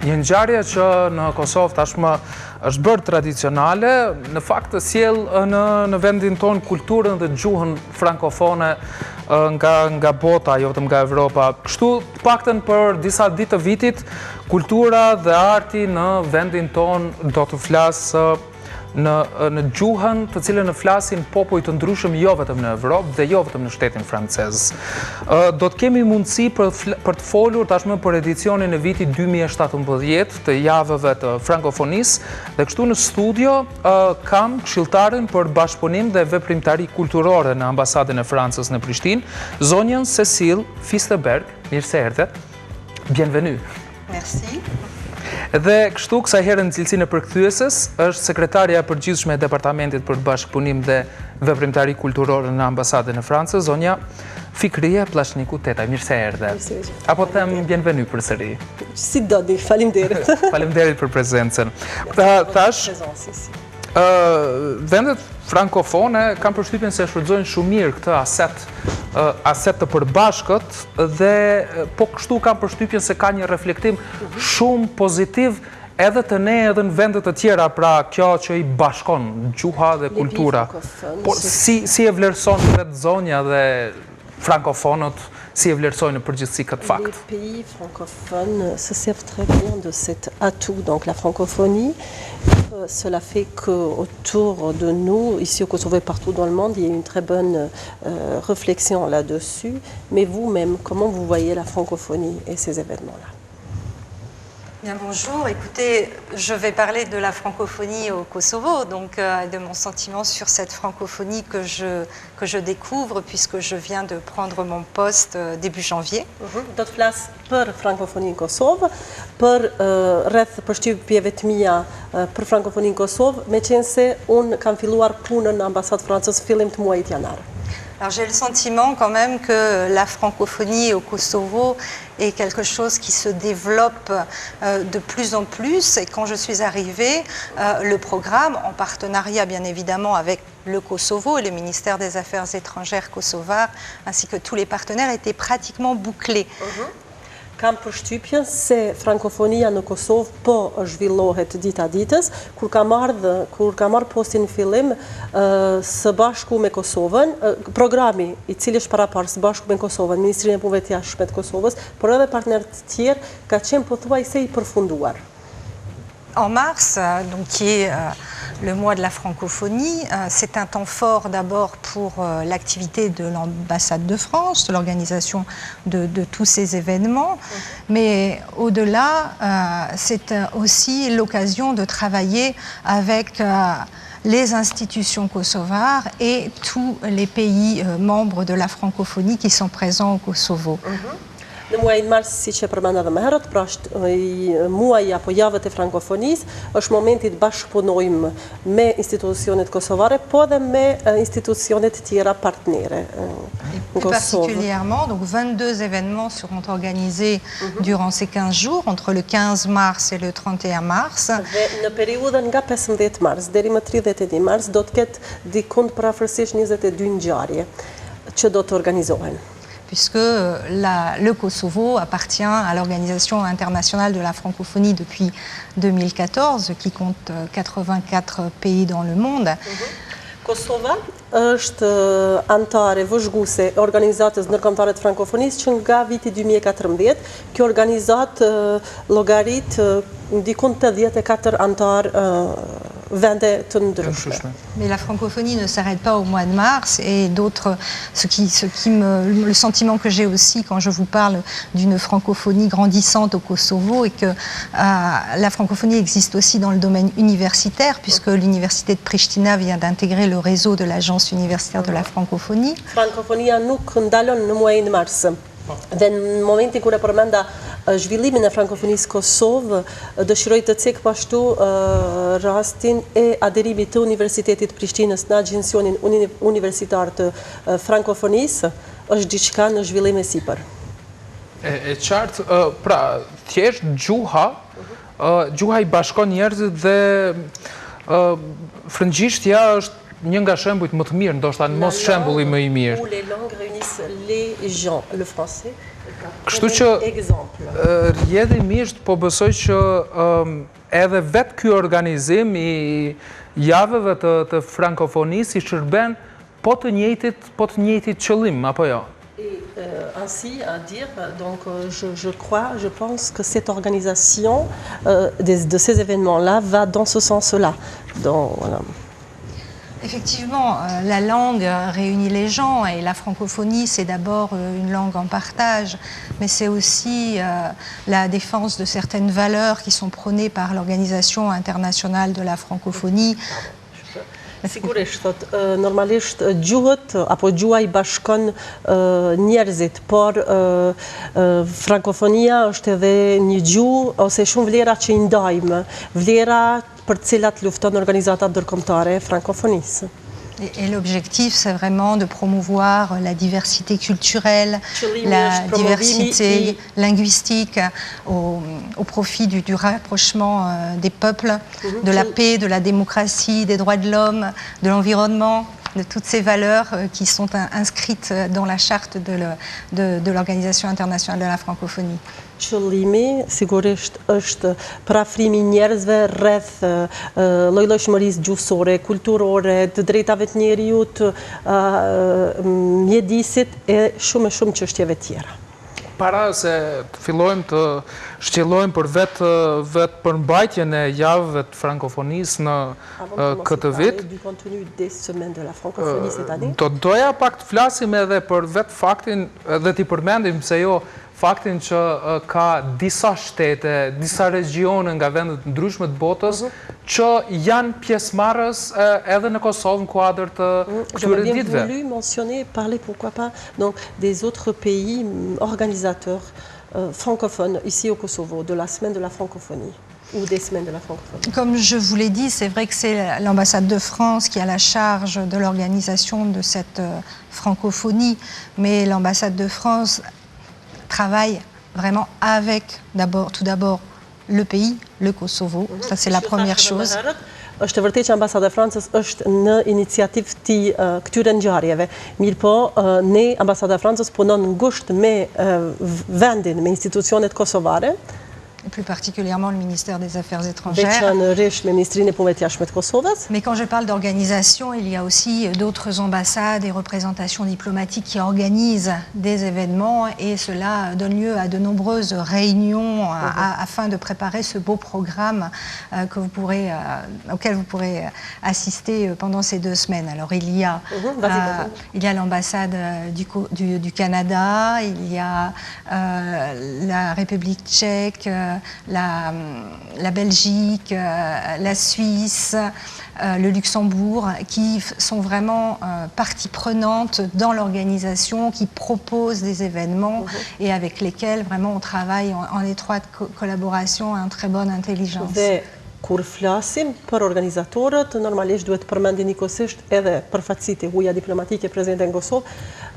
Një ngjarje që në Kosovë tashmë është bërë tradicionale, në fakt sjell në vendin tonë kulturën dhe gjuhën frankofone nga bota, jo vetëm nga Evropa. Kështu, paktën për disa ditë të vitit, kultura dhe arti në vendin tonë do të flasë në gjuhën të cilën e flasin popull të ndryshëm jo vetëm në Evropë dhe jo vetëm në shtetin francez. Do të kemi mundësi për të folur tashmë për edicionin e vitit 2017 të javëve të frankofonisë dhe kështu në studio kam këshilltaren për bashkëpunim dhe veprimtari kulturore në ambasadën e Francës në Prishtinë, zonjën Cecile Fisteberg. Mirë se erdhe. Bienvenue. Merci. Dhe kështu kësaj herë në cilësinë e përkthyeses është sekretarja e përgjithshme e Departamentit për Bashkëpunim dhe Veprimtari Kulturore në Ambasadën e Francës, zonja Fikrie Pllashniku Tetaj. Mirë se erdhe. Apo them bienvenue përsëri. Si do di, faleminderit. Faleminderit për prezencën. Tash vendet frankofone kanë përshtypjen se shfrytëzojnë shumë mirë këtë aset të përbashkët dhe po kështu kanë përshtypjen se ka një reflektim shumë pozitiv edhe të ne edhe në vendet të tjera, pra kjo që i bashkon gjuha dhe kultura. Por si e vlerëson vetë zonja dhe frankofonët, si e vlerësojnë në përgjithësi këtë fakt? Les pays francophones se servent très bien de cet atout, donc la francophonie. Cela fait qu'autour de nous, ici au Kosovo et partout dans le monde, il y a une très bonne réflexion là-dessus. Mais vous-même, comment vous voyez la francophonie et ces événements-là? Bien, bonjour. Écoutez, je vais parler de la francophonie au Kosovo, donc de mon sentiment sur cette francophonie que je découvre puisque je viens de prendre mon poste début janvier. Do të flas për frankofoninë në Kosovë, për rreth përshtypjeve të mia për frankofoninë në Kosovë, meqense unë kam filluar punën në ambasadë franceze fillim të muajit janar. Alors j'ai le sentiment quand même que la francophonie au Kosovo est quelque chose qui se développe de plus en plus. Et quand je suis arrivée, le programme, en partenariat bien évidemment avec le Kosovo et le ministère des Affaires étrangères kosovar, ainsi que tous les partenaires, était pratiquement bouclé. Kam përshtypjen se frankofonia në Kosovë po zhvillohet dita ditës, kur ka marrë postin në fillim së bashku me Kosovën, programi i cili është paraparë së bashku me Kosovën, Ministrinë e Punëve të Jashtme të Kosovës, por edhe partnerët të tjerë, ka qenë pothuajse i përfunduar. En mars, donc, qui est le mois de la francophonie, c'est un temps fort d'abord pour l'activité de l'ambassade de France, de l'organisation de tous ces événements, mais au-delà, c'est aussi l'occasion de travailler avec les institutions kosovares et tous les pays membres de la francophonie qui sont présents au Kosovo. Në muajin mars, si që përmenda dhe më herët, pra është muaj apo javët e frankofonisë, është momenti të bashkëpunojmë me institucionet kosovare, po dhe me institucionet tjera partnere në Kosovë. Particulièrement, donc 22 événements seront organisés durant ces 15 jours, entre le 15 mars et le 31 mars. Dhe në periudhën nga 15 mars deri më 31 mars do të ketë dikund parafërsisht 22 ngjarje që do të organizohen. Puisque le Kosovo appartient à l'Organisation internationale de la francophonie depuis 2014, qui compte 84 pays dans le monde. Kosova është antare vëzhguese e organizatës ndërkombëtare të frankofonisë që nga viti 2014. Kjo organizatë llogarit ndikon 84 antar vende të ndryshme. Mais la francophonie ne s'arrête pas au mois de mars et d'autres, le sentiment que j'ai aussi quand je vous parle d'une francophonie grandissante au Kosovo et que la francophonie existe aussi dans le domaine universitaire puisque l'université de Prishtina vient d'intégrer le réseau de l'agence universitaire de la francophonie. Frankofonia nuk ndalon në muajin mars. Dhe në momentin kur e përmenda zhvillimin e frankofonisë Kosovë, dëshiroj të cek pashtu rastin e aderimit të Universitetit Prishtinës në agjensionin universitar të frankofonisë, është diçka në zhvillim e sipër. E qartë, pra, thjesht gjuha i bashkon njerëzit dhe frëngjishtja është një nga shembujt më të mirë, ndoshta mos shembulli më i mirë. Où les langues réunissent les gens, le français, Kështu që rrjedhimisht po besoj që edhe vetë ky organizim i javëve të frankofonisë i shërben po të njëjtit qëllim, apo jo? Ainsi à dire, donc je pense que cette organisation de ces événements-là va dans ce sens-là. Voilà. Effectivement, la langue réunit les gens et la francophonie, c'est d'abord une langue en partage, mais c'est aussi la défense de certaines valeurs qui sont prônées par l'Organisation internationale de la francophonie. Sigurisht, normalisht gjuhët apo gjuha i bashkon njerëzit, por frankofonia është edhe një gjuhë ose shumë vlera që i ndajmë, vlera për të cilat lufton organizata ndërkombëtare e frankophonisë. Et l'objectif, c'est vraiment de promouvoir la diversité culturelle, la diversité linguistique au profit du rapprochement des peuples, de la paix, de la démocratie, des droits de l'homme, de l'environnement, de toutes ces valeurs qui sont inscrites dans la charte de l'Organisation internationale de la francophonie. Qëllimi sigurisht është parafrimi njerëzve rreth lloj-llojshmërisë gjuhësore, kulturore, të drejtave të njerëzit, mjedisit e shumë çështjeve tjera. Para se të fillojmë të shqillojmë për vetë përmbajtjen e javëve të frankofonisë në këtë vit, do doja pak të flasim edhe për vetë faktin dhe t'i përmendim se jo faktin që ka disa shtete, disa regione nga vendet ndryshme të botës që janë pjesëmarrës edhe në Kosovë në kuadër të këtyre ditëve. J'aurais bien voulu mentionner, parler pourquoi pas donc des autres pays organisateurs francophones ici au Kosovo, de la semaine de la francophonie. Ou des semaines de la francophonie. Comme je vous l'ai dit, c'est vrai que c'est l'ambassade de France qui a la charge de l'organisation de cette francophonie, mais l'ambassade de France travaille vraiment avec tout d'abord le pays, le Kosovo. Ça, c'est la première chose. Është vërtet që ambasada e Francës është në iniciativë të këtyre ngjarjeve. Mirë po, ne ambasada e Francës punon ngushtë me vendin, me institucionet kosovare. Et plus particulièrement le ministère des Affaires étrangères. Mais quand je parle d'organisation, il y a aussi d'autres ambassades et représentations diplomatiques qui organisent des événements et cela donne lieu à de nombreuses réunions afin de préparer ce beau programme auquel vous pourrez assister pendant ces 2 semaines. Alors il y a l'ambassade du Canada, il y a la République tchèque, la Belgique, la Suisse, le Luxembourg, qui sont vraiment partie prenante dans l'organisation, qui proposent des événements et avec lesquels vraiment on travaille en étroite collaboration et en très bonne intelligence. Kur flasim për organizatorët, normalisht duhet përmendi njëkohësisht edhe përfaqësitë e huaja diplomatike prezente në Kosovë,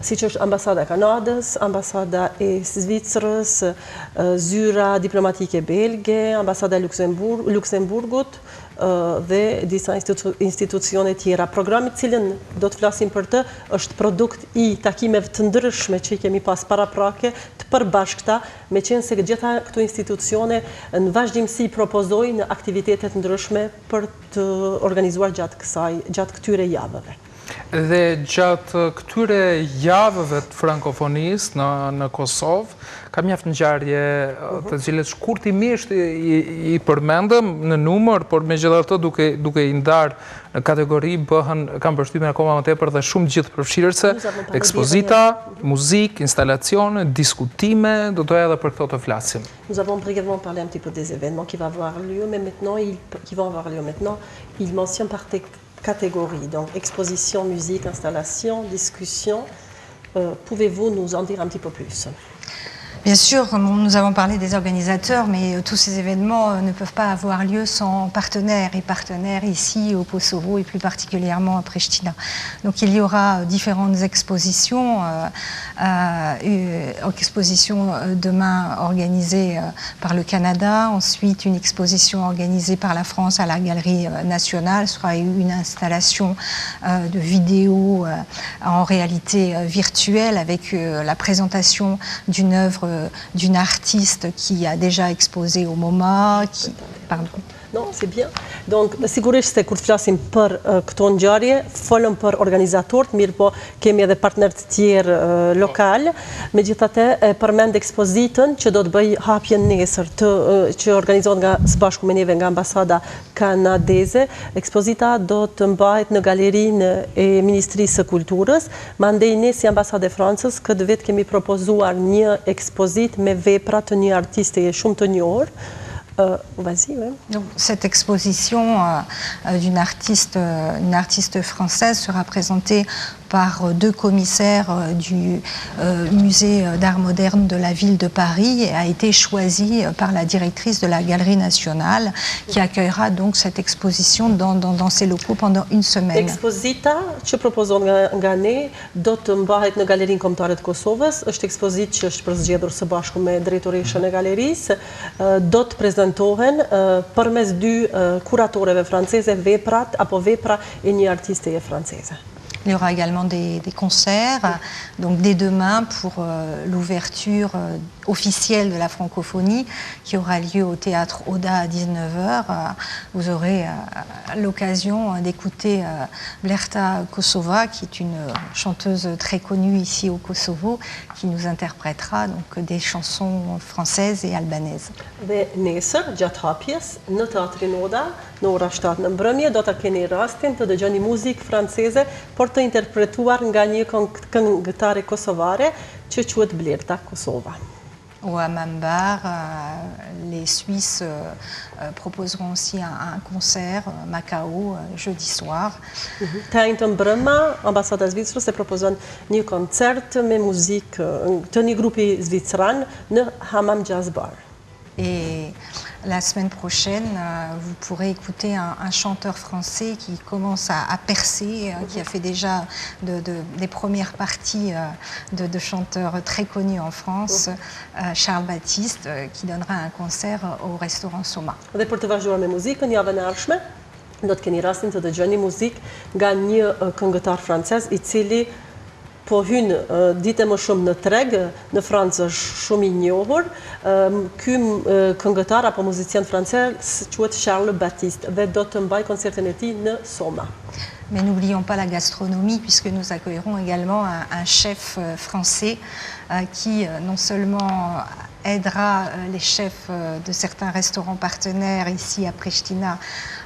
siç është ambasada e Kanadës, ambasada e Zvicrës, zyra diplomatike belge, ambasada e Luksemburgut dhe disa institucione tjera. Programi cilën do të flasim për të është produkt i takimeve të ndryshme që i kemi pas paraprake të përbashkëta, me qenë se gjitha këto institucione në vazhdimsi propozojnë aktivitetet ndryshme për të organizuar gjatë këtyre javëve. Dhe gjatë këtyre javëve të frankofonisë në Kosovë, ka mjaft ngjarje të cilët shkurtimisht i përmendëm në numër, por megjithatë duke i ndarë në kategori kam përshtypjen akoma më tepër dhe shumë gjithë përfshirëse, ekspozita, muzikë, installacione, diskutime, do doja edhe për këto të flasim. Nous avons brièvement parlé un petit peu des événements qui vont avoir lieu, mais maintenant, il mentionne par catégories, donc exposition, musique, installation, discussion. Pouvez-vous nous en dire un petit peu plus? Bien sûr, nous avons parlé des organisateurs, mais tous ces événements ne peuvent pas avoir lieu sans partenaires, et partenaires ici au Kosovo et plus particulièrement à Pristina. Donc il y aura différentes expositions, exposition demain organisée par le Canada, ensuite une exposition organisée par la France à la Galerie nationale, ce sera une installation de vidéos en réalité virtuelle avec la présentation d'une œuvre d'une artiste qui a déjà exposé au MoMA, pardon. Non, c'est bien. Donc, sigurisht se kur të flasim për këto ngjarje, folëm për organizatorët, mirë po kemi edhe partner të tjerë lokal. Megjithatë, përmend ekspozitën që do të bëj hapjen nesër, që organizohet nga së bashku me neve nga ambasada kanadeze. Ekspozita do të mbahet në galerinë e Ministrisë së Kulturës. Mandej ne si ambasadë e Francës këtë vit kemi propozuar një ekspozitë me vepra të një artiste shumë të njohur. Vas-y, ouais. Donc, cette exposition d'une artiste française sera présentée par deux commissaires du musée d'art moderne de la ville de Paris et a été choisie par la directrice de la Galerie nationale qui accueillera donc cette exposition dans ses locaux pendant une semaine. Ekspozita që propozon nga ne do të mbahet në Galerinë Kombëtare të Kosovës, është ekspozitë që është përzgjedhur së bashku me drejtoreshën e galerisë, do të prezentohen përmes dy kuratoreve franceze veprat apo vepra e një artisteje franceze. Il y aura également des concerts, donc dès demain pour l'ouverture officielle de la francophonie qui aura lieu au théâtre Oda à 19h. Vous aurez l'occasion d'écouter Blerta Kosova, qui est une chanteuse très connue ici au Kosovo, qui nous interprétera donc des chansons françaises et albanaises. Dhe nesër, gjatë hapjes, në teatrin Oda, në ora 7 në mbrëmje, do të keni rastin të dëgjoni muzikë franceze, por të interpretuar nga një këngëtare kosovare që quhet Blerta Kosova. Au Hamambar, les Suisses proposeront aussi un concert Macao jeudi soir. Të njëjtën mbrëma, ambasada e Zvicrës e propozon një koncert me muzikë të një grupi zvicran në Hamam Jazz Bar. Et la semaine prochaine, vous pourrez écouter un chanteur français qui commence à percer, qui a fait déjà des premières parties de chanteurs très connus en France, Charles Baptiste, qui donnera un concert au restaurant Soma. Dhe për të vazhduar me muzikën, javën e ardhshme, do të keni rastin të dëgjoni muzikë nga një këngëtar francez i cili po hynë dite më shumë në treg, në Francë është shumë i njohur. Ky këngëtar apo muzician francez quhet Charles Baptiste dhe do të mbaj koncertin e tij në Soma. Mais n'oublions pas la gastronomie puisque nous accueillerons également un chef français qui non seulement aidera les chefs de certains restaurants partenaires ici à Pristina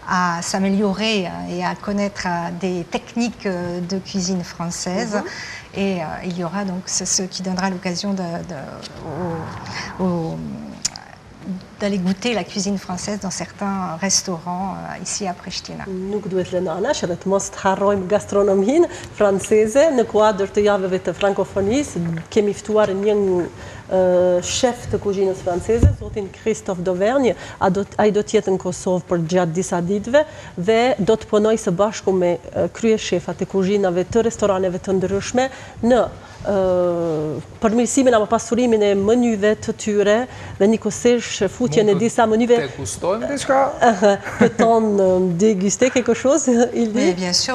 à s'améliorer et à connaître des techniques de cuisine française. Et il y aura donc ce qui donnera l'occasion d'aller goûter la cuisine française dans certains restaurants ici à Pristina. Nuk duhet lënë anash edhe të mos të harrojmë gastronominë franceze në kuadër të javëve të frankofonisë. Kemi ftuar një shef të kuzhinës franceze, zotin Christophe d'Auvergne. Ai do të jetë në Kosovë për gjatë disa ditëve dhe do të punojë së bashku me kryeshefat e kuzhinave të restoraneve të ndryshme në përmirësimin apo pasurimin e menyve të tyre dhe njëkohësisht futjen e disa menyve. Te gustojmë diçka? Peut-on déguster quelque chose? Oui, bien sûr,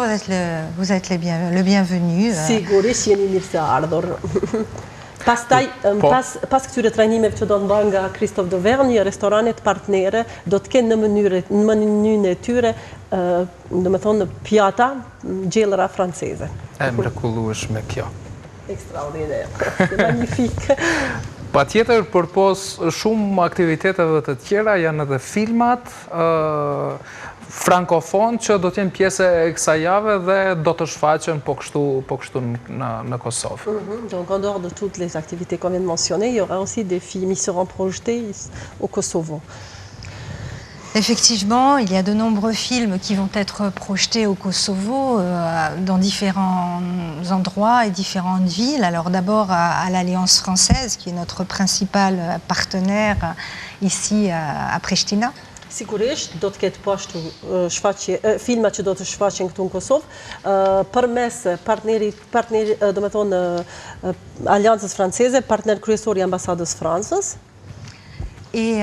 vous êtes le bienvenu. Sigurisht jeni mirë se ardhur. Pastaj, pas këtyre trajnimeve që do të mbahen nga Christophe d'Auvergne, restoranet partnere do të kenë në menyn e tyre, domethënë pjata, gjellëra franceze. E mrekullueshme kjo. Extraordinaire, magnifique. Pa tjetër, përpos shumë aktiviteteve të tjera, janë edhe filmat frankofon që do t'jenë pjesë e kësaj jave dhe do të shfaqen po kështu në Kosovë. Donc, en dehors de toutes les activités qu'on vient de mentionner, il y aura aussi des films qui seront projetés au Kosovo. Effectivement, il y a de nombreux films qui vont être projetés au Kosovo dans différents endroits et différentes villes. Alors d'abord à l'Alliance française, qui est notre principal partenaire ici à Pristina. Sigurisht, do të ketë pashtu filma që do të shfaqen këtu në Kosovë, përmes do me thonë, Aliancës Franceze, partner kryesor i ambasadës Francës. Et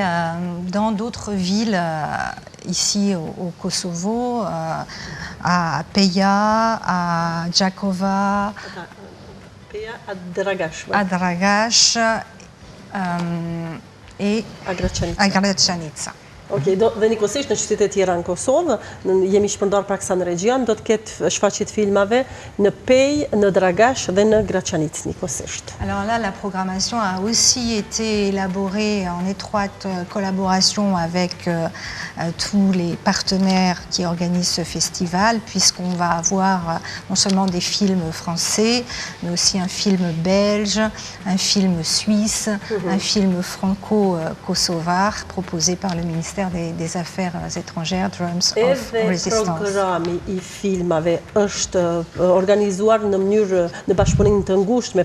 dans d'autres villes ici au Kosovo, à Peja, à Jakova, à Dragash, à Dragash, et A Gračanica. Ok, dhe njëkohësisht në qytete tjera në Kosovë, jemi shpërndar pak sa në region, do të ketë shfaqjet filmave në Pej, në Dragash dhe në Gračanic njëkohësisht. Alors là, la programmation a aussi été élaborée en étroite collaboration avec tous les partenaires qui organisent ce festival, puisqu'on va avoir non seulement des films français, mais aussi un film belge, un film suisse, un film franco-kosovar proposé par le ministère des Affaires étrangères, Drums of Resistance. Programi I filmave është organizuar në bashkëpunim të ngushtë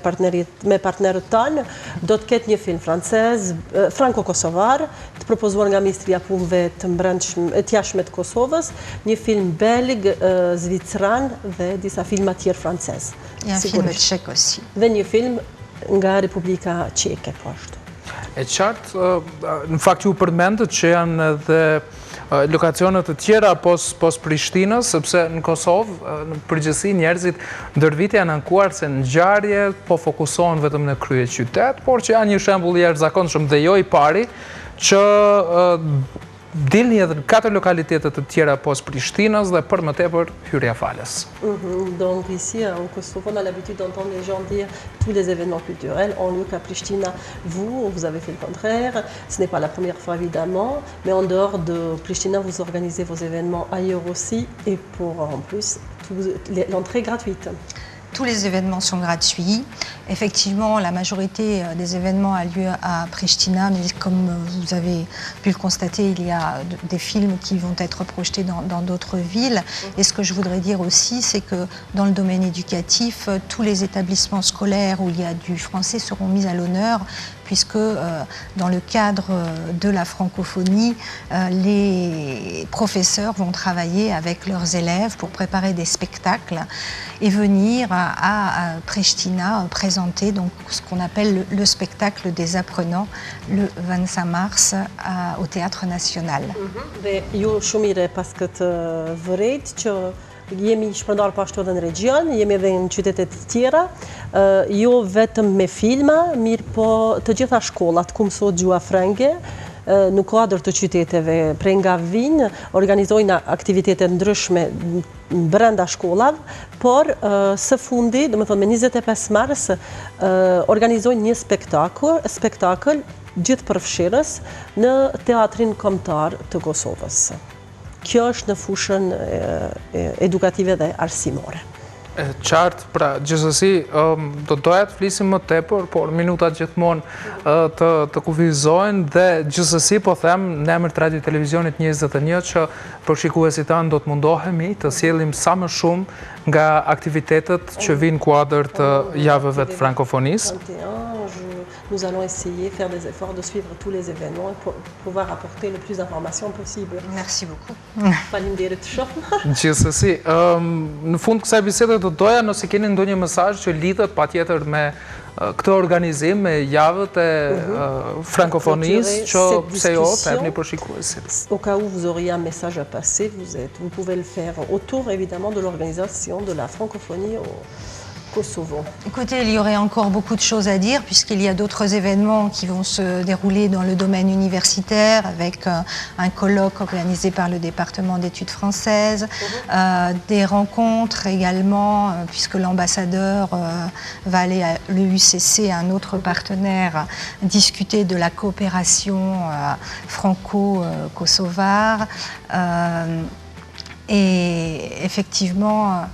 me partnerët tanë, do të ketë një film francez, franco-kosovar, të propozuar nga Ministria e Punëve të jashtme të Kosovës, një film belg, zvicran dhe disa filma tjerë francez. Et un film tchèque aussi. Dhe një film nga Republika Çeke po ashtu. E qartë, në fakt ju përmendët që janë edhe lokacionet të tjera pos Prishtinës, sepse në Kosovë, në përgjithësi njerëzit ndër vite janë ankuar se ngjarje po fokusohen vetëm në krye qytet, por që janë një shembull I jashtëzakonshëm dhe jo I pari, që dilni edhe në 4 lokalitetet të tjera pos Prishtinës dhe për më tepër hyrja falës. Donc ici, au Kosovo, on a l'habitude d'entendre les gens dire tous les événements culturels ont lieu qu'à Pristina. Vous avez fait le contraire. Ce n'est pas la première fois, évidemment, mais en dehors de Pristina, vous organisez vos événements ailleurs aussi et pour, en plus, l'entrée gratuite. Tous les événements sont gratuits. Effectivement, la majorité des événements a lieu à Pristina, mais comme vous avez pu le constater, il y a des films qui vont être projetés dans d'autres villes. Et ce que je voudrais dire aussi, c'est que dans le domaine éducatif, tous les établissements scolaires où il y a du français seront mis à l'honneur, puisque dans le cadre de la francophonie, les professeurs vont travailler avec leurs élèves pour préparer des spectacles et venir à Pristina présenter donc, ce qu'on appelle le spectacle des apprenants le 25 mars au Théâtre National. Dhe ju shumë mire pas këtë vërejt që jemi shpërndar pashtu edhe në region, jemi edhe në qytetet tjera, jo vetëm me filma, mirë po të gjitha shkollat ku mësohet gjuha frënge, në kuadër të qyteteve prej nga vinë, organizojnë aktivitete ndryshme brenda shkollave, por së fundi, do të thonë me 25 mars, organizojnë një spektakël gjithë përfshirës në Teatrin Kombëtar të Kosovës. Kjo është në fushën edukative dhe arsimore. Qartë, pra gjithsesi do doja të flisim më tepër, por minutat gjithmonë të kufizohen dhe gjithsesi po them në emër të Radio Televizionit 21 që për shikuesit tanë do të mundohemi të sjellim sa më shumë nga aktivitetet që vinë kuadër të javëve të frankofonisë. Nous allons essayer de faire des efforts de suivre tous les événements et pour pouvoir apporter le plus d'informations possible. Merci beaucoup. Faleminderit shumë. Gjithsesi, në fund kësaj bisede do doja nëse keni ndonjë mesazh që lidhet patjetër me këtë organizim, me javët e frankofonisë, që pse jo, t'epni për shikuesit. Au cas où vous auriez un message à passer, vous pouvez le faire autour évidemment de l'organisation de la francophonie au Kosovo. Écoutez, il y aurait encore beaucoup de choses à dire puisqu'il y a d'autres événements qui vont se dérouler dans le domaine universitaire avec un colloque organisé par le département d'études françaises, des rencontres également puisque l'ambassadeur va aller à l'EUCC, un autre partenaire, discuter de la coopération franco-kosovare et effectivement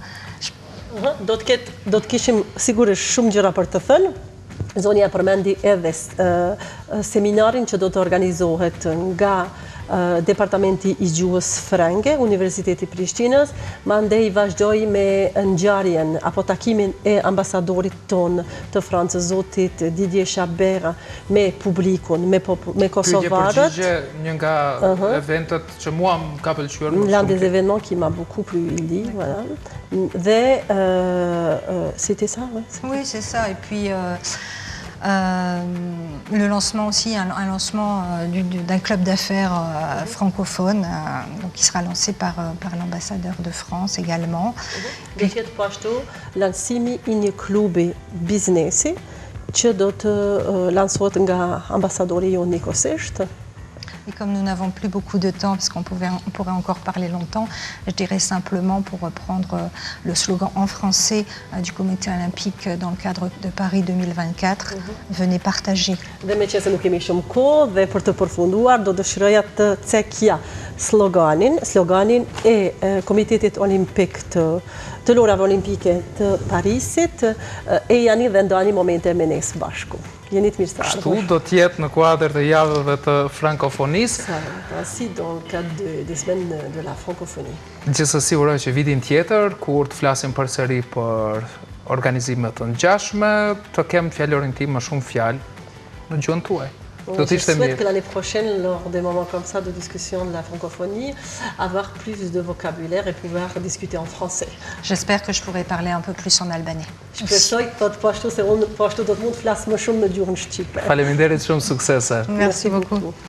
Do të kishim sigurisht shumë gjëra për të thënë. Zonja përmendi edhe seminarin që do të organizohet nga Departamenti I gjuhës frënge, Universiteti Prishtinës, mandej vazhdoj me ngjarjen apo takimin e ambasadorit ton të Francës, zotit Didier Chabert, me publikun, me kosovarët. Pyetje përgjigje një nga eventet që mua më ka pëlqyer më shumë. L'un des événements qui m'a beaucoup plu, il dit, voilà. C'était ça, ouais. Oui, c'est ça. Et puis le lancement aussi, un lancement d'un club d'affaires francophone, donc qui sera lancé par l'ambassadeur de France également. Do tjetë po ashtu lansimi I një klubi biznesi që do të lansohet nga ambasadori jonë nikosisht. Et comme nous n'avons plus beaucoup de temps, parce qu'on pourrait encore parler longtemps, je dirais simplement, pour reprendre le slogan en français du Comité olympique dans le cadre de Paris 2024, venez partager. Dhe me qenë se nuk kemi shumë kohë dhe për të përfunduar, do dëshiroja të cekja sloganin e Komitetit Olimpik të lorave olimpike të Parisit e janë dhe ndani momente me nesë bashku. Jeni të mirë së ardhur. Kështu do t'jetë në kuadër të javëve të frankofonisë. Ainsi dans le cadre des semaines de la francophonie. Gjithsesi uroj që vitin tjetër, kur të flasim përsëri për organizime të ngjashme, të kem fjalorin tim më shumë fjalë në gjuhën tuaj. Je souhaite que l'année prochaine, lors des moments comme ça de discussion de la francophonie, avoir plus de vocabulaire et pouvoir discuter en français. J'espère que je pourrai parler un peu plus en albanais. Shpresoj po ashtu se unë po ashtu do të mund të flas më shumë në gjuhën shqipe. Faleminderit, shumë suksese. Merci beaucoup.